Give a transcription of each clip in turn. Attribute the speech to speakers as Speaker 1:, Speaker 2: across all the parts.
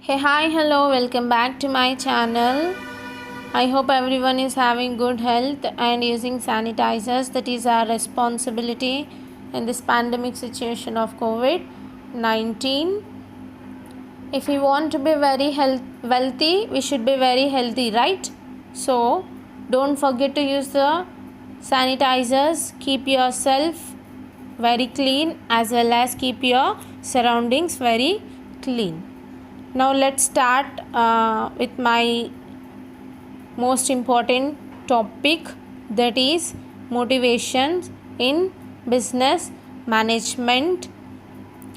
Speaker 1: Hey, hi, hello, welcome back to my channel. I hope everyone is having good health and using sanitizers. That is our responsibility in this pandemic situation of COVID 19. If we want to be very wealthy, we should be very healthy, right? So, don't forget to use the sanitizers. Keep yourself very clean as well as keep your surroundings very clean. Now let's start with my most important topic, that is motivation in business management.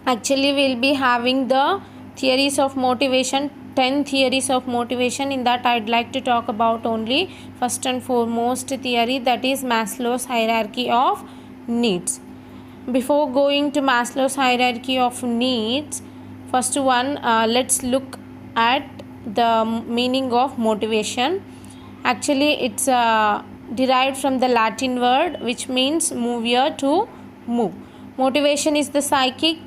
Speaker 1: Actually, we'll be having the theories of motivation, 10 theories of motivation. In that, I'd like to talk about only first and foremost theory, that is Maslow's hierarchy of needs. Before going to Maslow's hierarchy of needs, first one, let's look at the meaning of motivation. Actually, it's derived from the Latin word which means mover, to move. Motivation is the psychic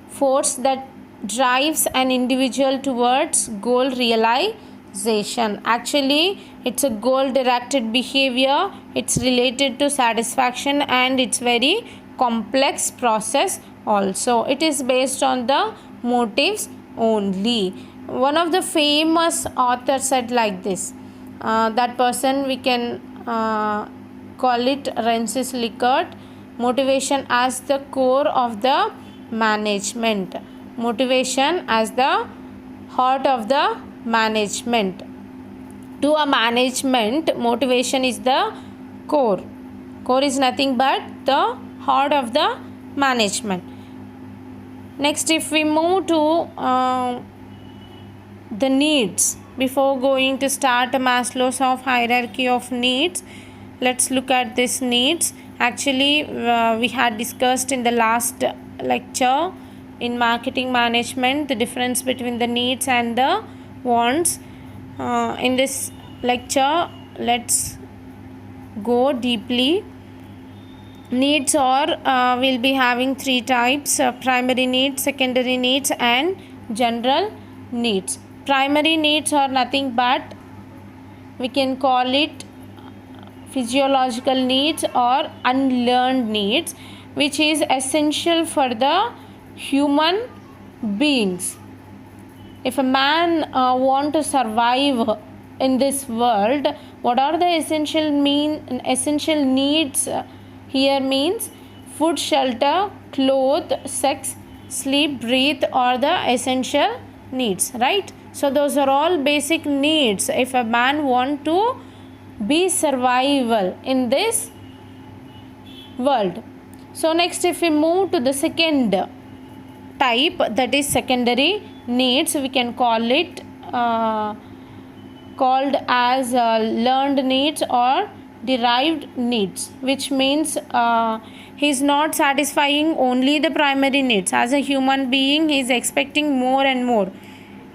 Speaker 1: force that drives an individual towards goal realization. Actually, it's a goal directed behavior. It's related to satisfaction and it's very complex process also. It is based on the motives only. One of the famous authors said like this, that person we can call it Francis Likert. Motivation as the core of the management. Motivation as the heart of the management. To a management, motivation is the core. Core is nothing but the heart of the management. Next, if we move to the needs, before going to start Maslow's of hierarchy of needs, let's look at this needs. Actually, we had discussed in the last lecture in marketing management the difference between the needs and the wants. In this lecture, let's go deeply. Needs are we'll be having three types: primary needs, secondary needs and general needs. Primary needs are nothing but we can call it physiological needs or unlearned needs, which is essential for the human beings. If a man want to survive in this world, what are the essential needs? Here means food, shelter, clothes, sex, sleep, breathe are the essential needs, right? So those are all basic needs if a man want to be survival in this world. So next, if we move to the second type, that is secondary needs, we can call it called as learned needs or derived needs, which means he is not satisfying only the primary needs. As a human being, he is expecting more and more.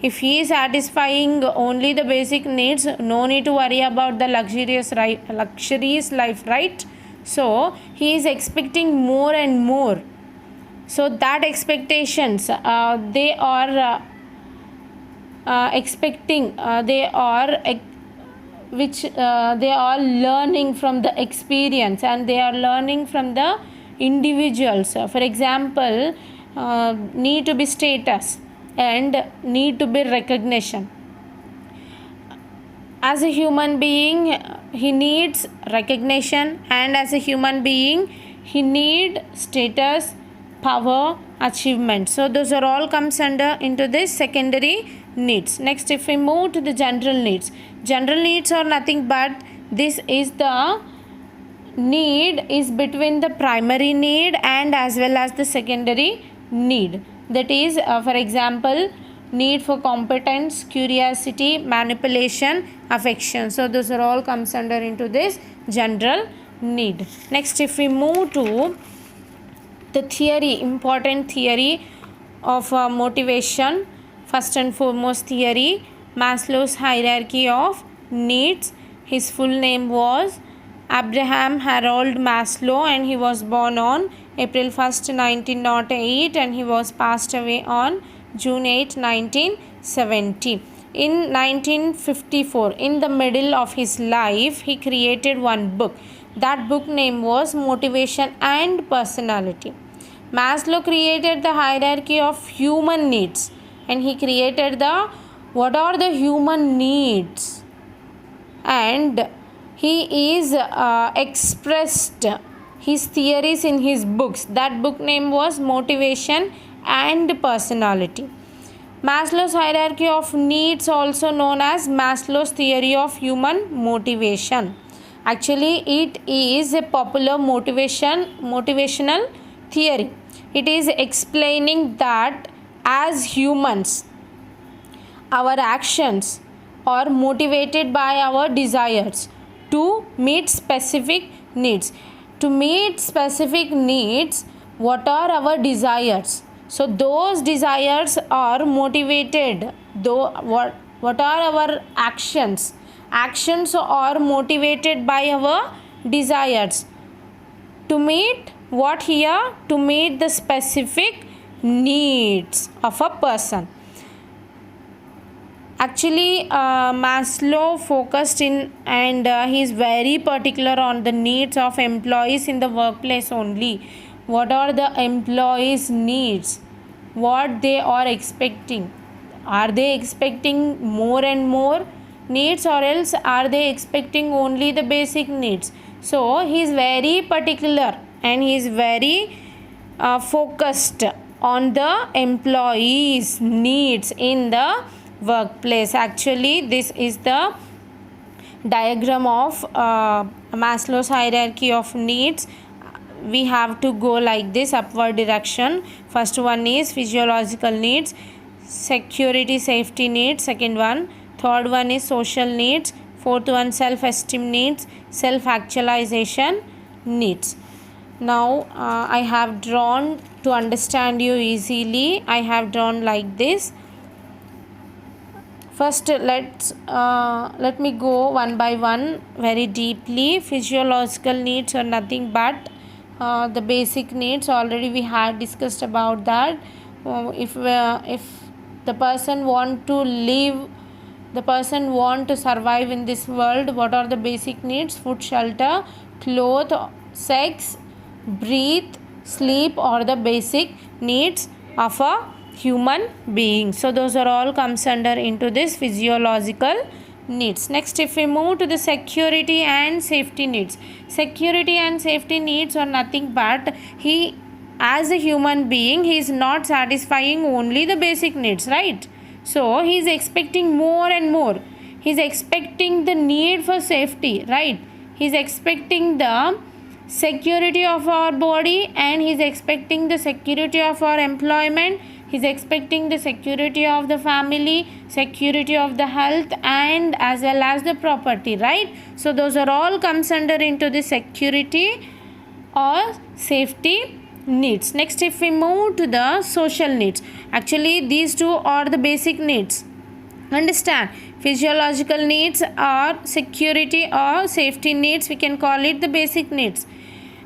Speaker 1: If he is satisfying only the basic needs, no need to worry about the luxurious life, right? So he is expecting more and more. So that expectations they are expecting, they are which they are learning from the experience and they are learning from the individuals. For example, need to be status and need to be recognition. As a human being, he needs recognition, and as a human being, he need status, power, achievement. So those are all comes under into this secondary needs. Next, if we move to the general needs, general needs are nothing but this is the need is between the primary need and as well as the secondary need. That is, for example, need for competence, curiosity, manipulation, affection. So those are all comes under into this general need. Next, if we move to the theory, important theory of motivation, first and foremost theory, Maslow's hierarchy of needs. His full name was Abraham Harold Maslow, and he was born on April 1st, 1908, and he was passed away on June 8, 19 70. In 1954, in the middle of his life, he created one book. That book name was Motivation and Personality. Maslow created the hierarchy of human needs, and he created the what are the human needs, and he is expressed his theories in his books. That book name was Motivation and Personality. Maslow's hierarchy of needs, also known as Maslow's theory of human motivation. Actually, it is a popular motivational theory. It is explaining that as humans, our actions are motivated by our desires to meet specific needs. To meet specific needs, what are our desires? So those desires are motivated. What are our actions? Actions are motivated by our desires. To meet what here? To meet the specific needs of a person. Actually, Maslow focused in, and he is very particular on the needs of employees in the workplace only. What are the employees' needs? What they are expecting? Are they expecting more and more needs, or else are they expecting only the basic needs? So he is very particular, and he is very focused on the employees' needs in the workplace. Actually, this is the diagram of Maslow's hierarchy of needs. We have to go like this, upward direction. First one is physiological needs, security safety needs, second one. Third one is social needs, fourth one self-esteem needs, self-actualization needs. Now I have drawn, to understand you easily, I have drawn like this. First, let me go one by one very deeply. Physiological needs are nothing but the basic needs. Already we had discussed about that. If the person want to live, the person want to survive in this world, what are the basic needs? Food, shelter, clothes, sex, breathe, sleep are the basic needs of a human being. So those are all comes under into this physiological needs. Next, if we move to the security and safety needs. Security and safety needs are nothing but, he as a human being, he is not satisfying only the basic needs, right? So he is expecting more and more. He is expecting the need for safety, right? He is expecting the security of our body, and he is expecting the security of our employment. He is expecting the security of the family, security of the health, and as well as the property, right? So those are all comes under into the security or safety needs. Next, if we move to the social needs, actually these two are the basic needs. Understand, physiological needs are security or safety needs, we can call it the basic needs.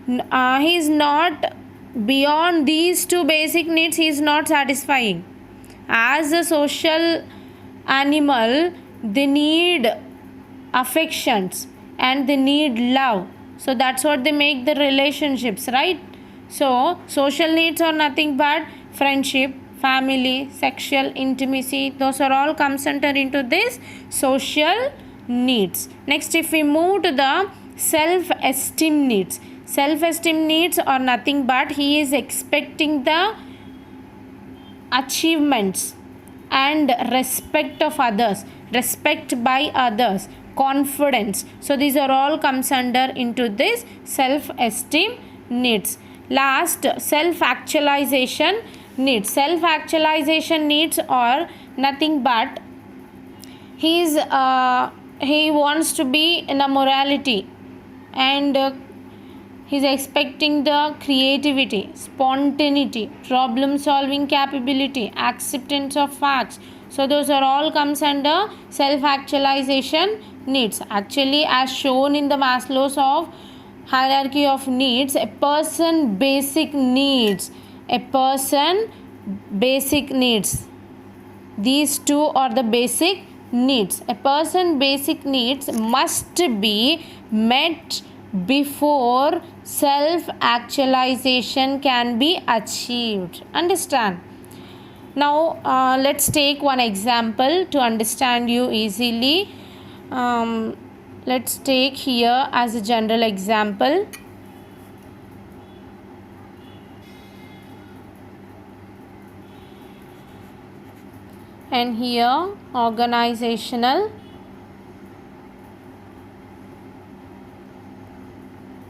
Speaker 1: He is not beyond these two basic needs, he is not satisfying. As a social animal, they need affections and they need love. So that's what they make the relationships, right? So social needs are nothing but friendship, family, sexual intimacy. Those are all comes under into this social needs. Next, if we move to the self-esteem needs. Self-esteem needs are nothing but, he is expecting the achievements and respect of others, respect by others, confidence. So these are all comes under into this self-esteem needs. Last, self-actualization needs. Self-actualization needs are nothing but, he wants to be in a morality, and he's expecting the creativity, spontaneity, problem solving capability, acceptance of facts. So those are all comes under self actualization needs. Actually, as shown in the Maslow's of hierarchy of needs, a person basic needs These two are the basic needs. A person's basic needs must be met before self-actualization can be achieved. Understand? Now let's take one example to understand you easily. Let's take here as a general example. And here organizational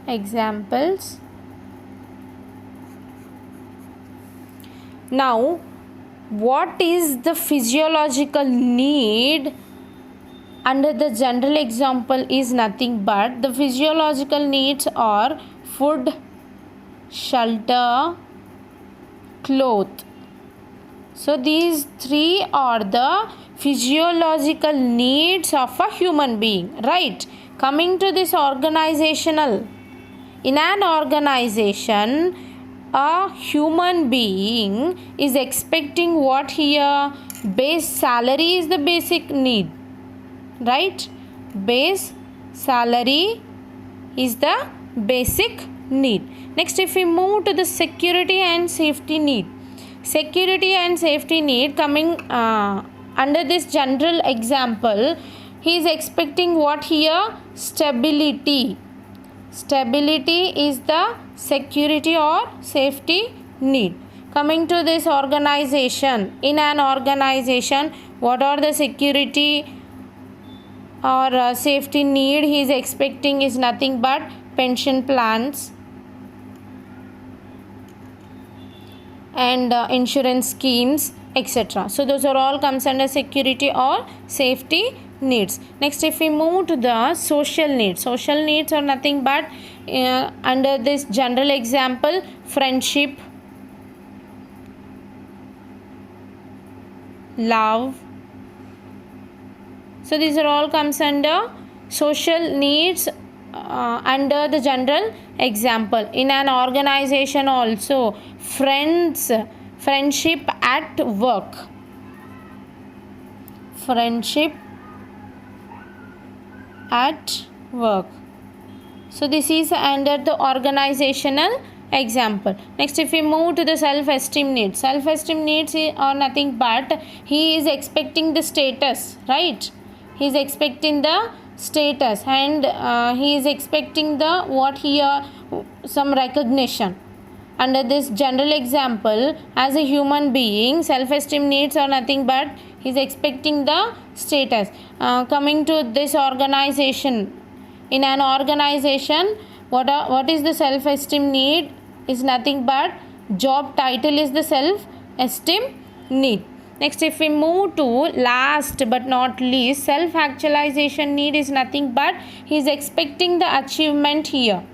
Speaker 1: examples. Now, what is the physiological need under the general example is nothing but the physiological needs are food, shelter, cloth. So these three are the physiological needs of a human being, right? Coming to this organizational, in an organization, a human being is expecting what here? Base salary is the basic need, right? Base salary is the basic need. Next, if we move to the security and safety need. Security and safety need coming under this general example, he is expecting what here? Stability. Stability is the security or safety need. Coming to this organization, in an organization, what are the security or safety need he is expecting is nothing but pension plans and insurance schemes, etc. So those are all comes under security or safety needs. Next, if we move to the social needs, social needs are nothing but under this general example, friendship, love. So these are all comes under social needs under the general example. In an organization also, friendship at work, friendship at work. So this is under the organizational example. Next, if we move to the self-esteem needs, self-esteem needs are nothing but he is expecting the status, right? He is expecting the status and he is expecting the what here, some recognition. Under this general example, as a human being, self-esteem needs are nothing but he is expecting the status. Coming to this organization, in an organization, what is the self-esteem need is nothing but job title is the self-esteem need. Next, if we move to last but not least, self-actualization need is nothing but he is expecting the achievement here,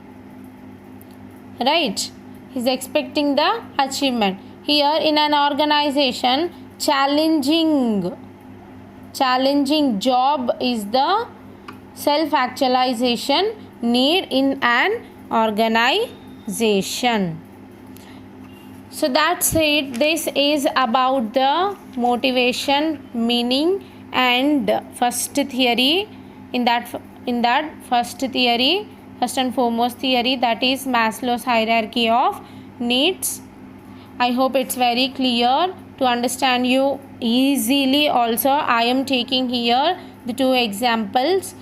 Speaker 1: right? He is expecting the achievement. Here in an organization, challenging job is the self-actualization need in an organization. So that's it. This is about the motivation, meaning and first theory. In that first theory, first and foremost theory, that is Maslow's hierarchy of needs. I hope it's very clear to understand you easily. Also, I am taking here the two examples.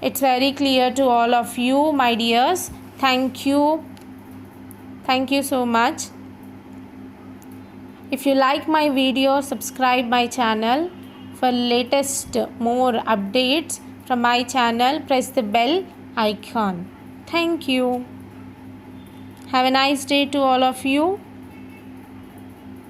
Speaker 1: It's very clear to all of you, my dears. Thank you so much. If you like my video, subscribe my channel. For latest more updates from my channel, press the bell icon. Thank you. Have a nice day to all of you.